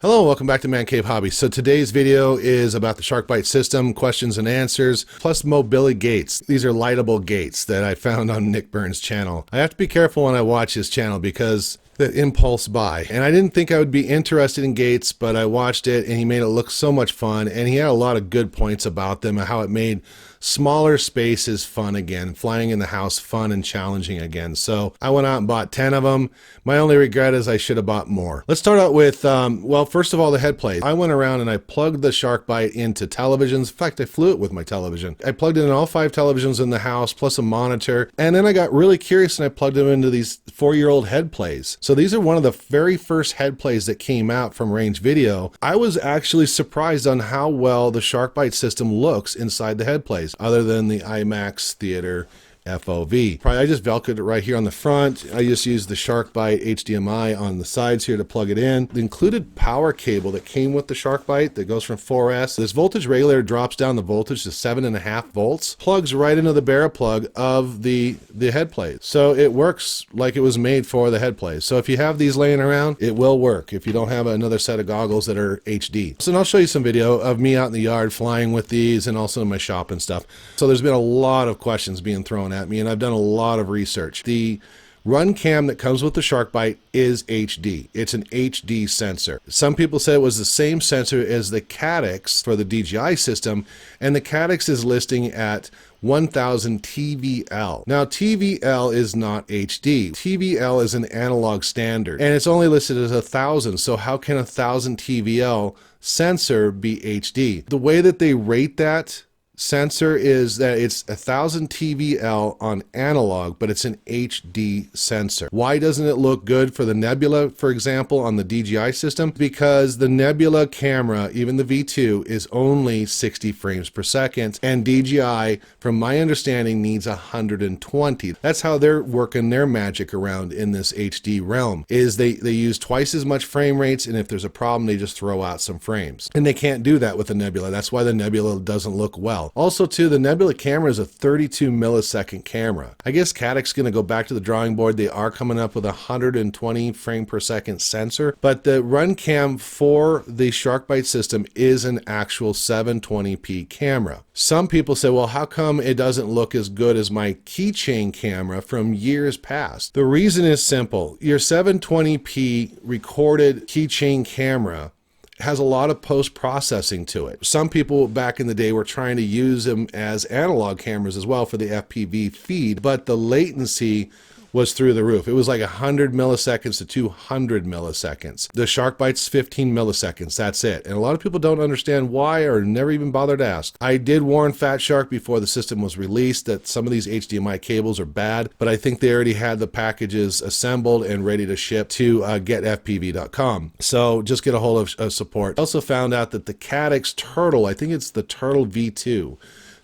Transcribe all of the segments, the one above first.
Hello, welcome back to Man Cave Hobbies. So today's video is about the Byte system, questions and answers, plus MoBilly gates. These are lightable gates that I found on Nick Burns' channel. I have to be careful when I watch his channel because the impulse buy. And I didn't think I would be interested in gates, but I watched it and he made it look so much fun. And he had a lot of good points about them and how it made smaller spaces fun again, flying in the house fun and challenging again. So I went out and bought 10 of them. My only regret is I should have bought more. Let's start out with, well, first of all, the Headplays. I went around and I plugged the Byte into televisions. In fact, I flew it with my television. I plugged it in all 5 televisions in the house, plus a monitor. And then I got really curious and I plugged them into these 4-year-old Headplays. So these are one of the very first Headplays that came out from Range Video. I was actually surprised on how well the Byte system looks inside the Headplays, other than the IMAX Theater FOV. I just velcroed it right here on the front. I just used the Byte HDMI on the sides here to plug it in. The included power cable that came with the Byte that goes from 4S. This voltage regulator drops down the voltage to 7.5 volts, plugs right into the barrel plug of the Headplays. So it works like it was made for the Headplays. So if you have these laying around, it will work if you don't have another set of goggles that are HD. So I'll show you some video of me out in the yard flying with these and also in my shop and stuff. So there's been a lot of questions being thrown at me, and I've done a lot of research. The run cam that comes with the Byte is HD. It's an HD sensor. Some people say it was the same sensor as the Caddx for the DJI system, and the Caddx is listing at 1000 TVL. Now TVL is not HD. TVL is an analog standard, and it's only listed as 1000. So how can 1000 TVL sensor be HD? The way that they rate that sensor is that it's 1000 TVL on analog, but it's an HD sensor. Why doesn't it look good for the Nebula, for example, on the DJI system? Because the Nebula camera, even the V2, is only 60 frames per second, and DJI, from my understanding, needs 120. That's how they're working their magic around in this HD realm, is they use twice as much frame rates, and if there's a problem, they just throw out some frames. And they can't do that with the Nebula. That's why the Nebula doesn't look well. Also, too, the Nebula camera is a 32 millisecond camera. I guess Caddx is going to go back to the drawing board. They are coming up with a 120 frame per second sensor, but the run cam for the Byte system is an actual 720p camera. Some people say, well, how come it doesn't look as good as my keychain camera from years past? The reason is simple. Your 720p recorded keychain camera has a lot of post-processing to it. Some people back in the day were trying to use them as analog cameras as well for the FPV feed, but the latency was through the roof. It was like 100 milliseconds to 200 milliseconds. The Byte's 15 milliseconds, that's it. And a lot of people don't understand why or never even bothered to ask. I did warn Fat Shark before the system was released that some of these HDMI cables are bad, but I think they already had the packages assembled and ready to ship to getfpv.com. So just get a hold of support. I also found out that the Caddx Turtle, I think it's the Turtle V2,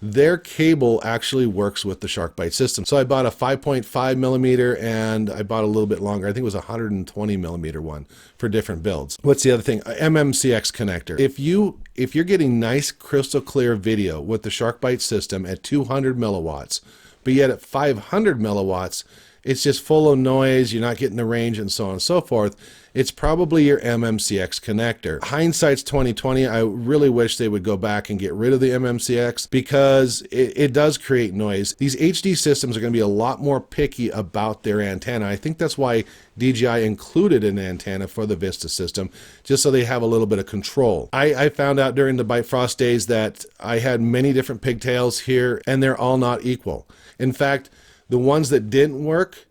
their cable actually works with the Byte system. So I bought a 5.5 millimeter and I bought a little bit longer. I think it was a 120 millimeter one for different builds. What's the other thing? A MMCX connector. If you're getting nice crystal clear video with the Byte system at 200 milliwatts, but yet at 500 milliwatts, it's just full of noise, you're not getting the range and so on and so forth, it's probably your MMCX connector. Hindsight's 2020. I really wish they would go back and get rid of the MMCX because it does create noise. These HD systems are going to be a lot more picky about their antenna. I think that's why DJI included an antenna for the Vista system, just so they have a little bit of control. I found out during the Byte Frost days that I had many different pigtails here, and they're all not equal. In fact, the ones that didn't work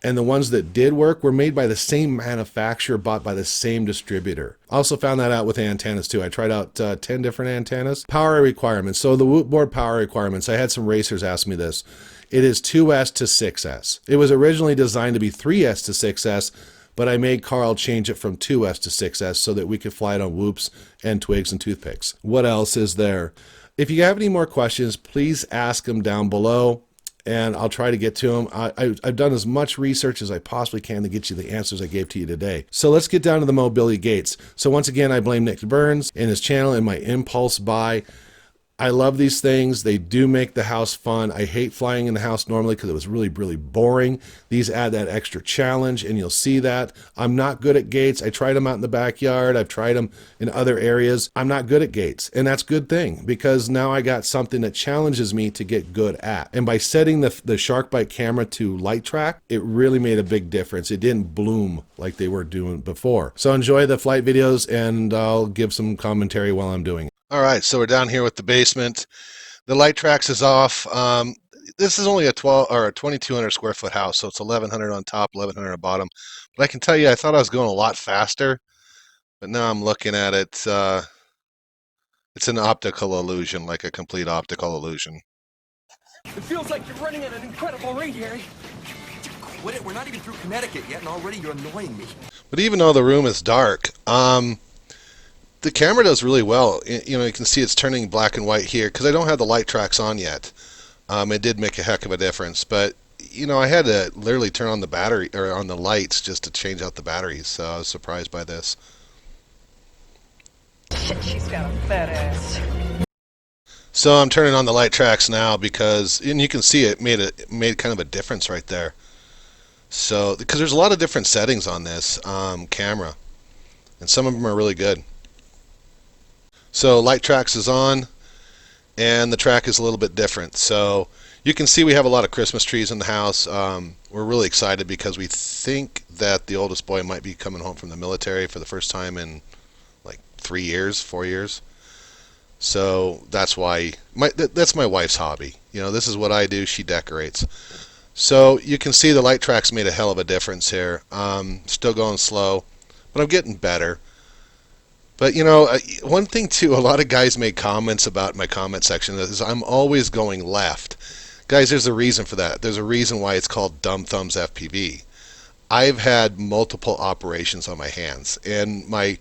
and the ones that did work were made by the same manufacturer, bought by the same distributor. I also found that out with antennas too. I tried out 10 different antennas. Power requirements. So the Whoop board power requirements, I had some racers ask me this. It is 2S to 6S. It was originally designed to be 3S to 6S, but I made Carl change it from 2S to 6S so that we could fly it on whoops and twigs and toothpicks. What else is there? If you have any more questions, please ask them down below, and I'll try to get to them. I've done as much research as I possibly can to get you the answers I gave to you today. So let's get down to the MoBilly gates. So once again, I blame Nick Burns and his channel and my impulse buy. I love these things. They do make the house fun. I hate flying in the house normally because it was really, really boring. These add that extra challenge, and you'll see that. I'm not good at gates. I tried them out in the backyard. I've tried them in other areas. I'm not good at gates, and that's a good thing because now I got something that challenges me to get good at. And by setting the SharkBite camera to light track, it really made a big difference. It didn't bloom like they were doing before. So enjoy the flight videos, and I'll give some commentary while I'm doing it. All right, so we're down here with the basement. The light tracks is off. This is only a 2,200 square foot house, so it's 1,100 on top, 1,100 on bottom. But I can tell you, I thought I was going a lot faster, but now I'm looking at it. It's an optical illusion, like a complete optical illusion. It feels like you're running at an incredible rate, Harry. Quit it. We're not even through Connecticut yet, and already you're annoying me. But even though the room is dark, the camera does really well. You know, you can see it's turning black and white here because I don't have the light tracks on yet. It did make a heck of a difference, but you know, I had to literally turn on the battery or on the lights just to change out the batteries. So I was surprised by this. Shit, she's got a fat ass. So I'm turning on the light tracks now because, and you can see it made kind of a difference right there. So because there's a lot of different settings on this camera, and some of them are really good. So light tracks is on, and the track is a little bit different. So you can see we have a lot of Christmas trees in the house. We're really excited because we think that the oldest boy might be coming home from the military for the first time in like 4 years. So that's why that's my wife's hobby. You know, this is what I do. She decorates. So you can see the light tracks made a hell of a difference here. Still going slow, but I'm getting better. But you know, one thing too, a lot of guys make comments about my comment section is I'm always going left. Guys, there's a reason for that. There's a reason why it's called Dumb Thumbs FPV. I've had multiple operations on my hands, and my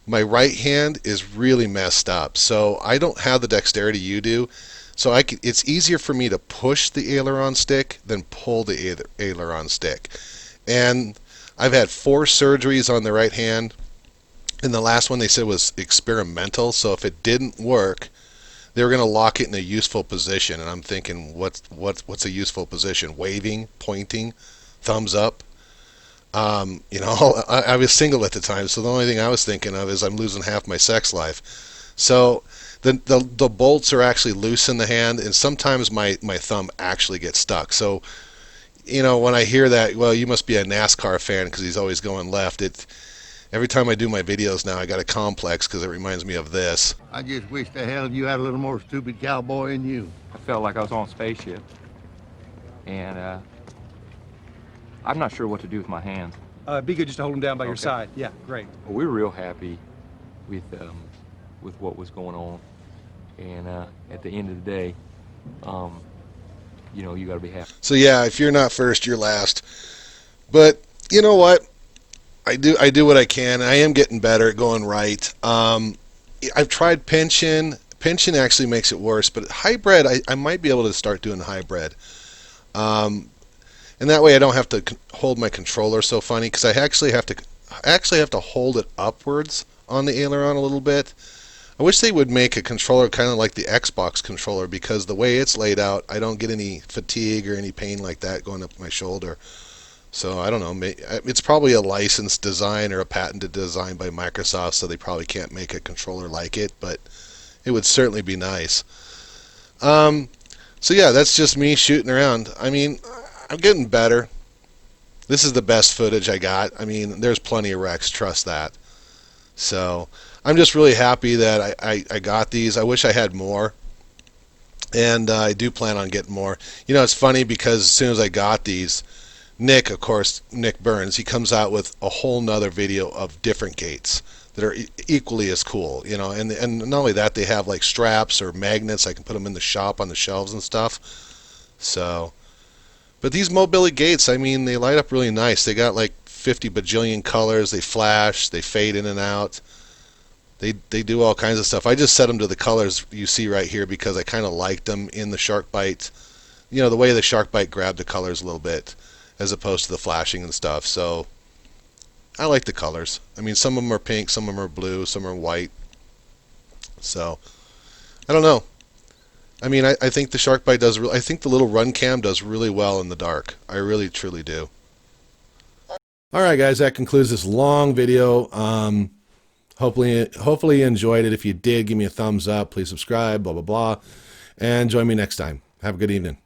right hand is really messed up. So I don't have the dexterity you do. So it's easier for me to push the aileron stick than pull the aileron stick. And I've had 4 surgeries on the right hand. And the last one they said was experimental, so if it didn't work, they were going to lock it in a useful position. And I'm thinking, what's a useful position? Waving, pointing, thumbs up. You know, I was single at the time, so the only thing I was thinking of is I'm losing half my sex life. So the bolts are actually loose in the hand, and sometimes my thumb actually gets stuck. So, you know, when I hear that, well, you must be a NASCAR fan because he's always going left. Every time I do my videos now, I got a complex because it reminds me of this. I just wish the hell you had a little more stupid cowboy in you. I felt like I was on a spaceship, and I'm not sure what to do with my hands. Be good just to hold him down by your side. Yeah, great. Well, we were real happy with what was going on, and at the end of the day, you know, you got to be happy. So yeah, if you're not first, you're last. But you know what? I do what I can. I am getting better at going right. I've tried pinching. Pinching actually makes it worse, but hybrid, I might be able to start doing hybrid. And that way I don't have to hold my controller so funny, because I actually have to hold it upwards on the aileron a little bit. I wish they would make a controller kind of like the Xbox controller, because the way it's laid out, I don't get any fatigue or any pain like that going up my shoulder. So I don't know, it's probably a licensed design or a patented design by Microsoft, so they probably can't make a controller like it, but it would certainly be nice. So yeah, that's just me shooting around. I mean, I'm getting better. This is the best footage I got. I mean, there's plenty of wrecks, trust that. So I'm just really happy that I got these. I wish I had more, and I do plan on getting more. You know, it's funny because as soon as I got these, Nick, of course, Nick Burns, he comes out with a whole nother video of different gates that are equally as cool, you know, and not only that, they have like straps or magnets. I can put them in the shop on the shelves and stuff. So, but these MoBilly gates, I mean, they light up really nice. They got like 50 bajillion colors. They flash, they fade in and out. They do all kinds of stuff. I just set them to the colors you see right here because I kind of liked them in the SharkBite. You know, the way the SharkBite grabbed the colors a little bit, as opposed to the flashing and stuff. So I like the colors. I mean, some of them are pink, some of them are blue, some are white. So I don't know. I mean, I think the shark bite does. I think the little run cam does really well in the dark. I really, truly do. All right, guys, that concludes this long video. Hopefully you enjoyed it. If you did, give me a thumbs up. Please subscribe. Blah blah blah, and join me next time. Have a good evening.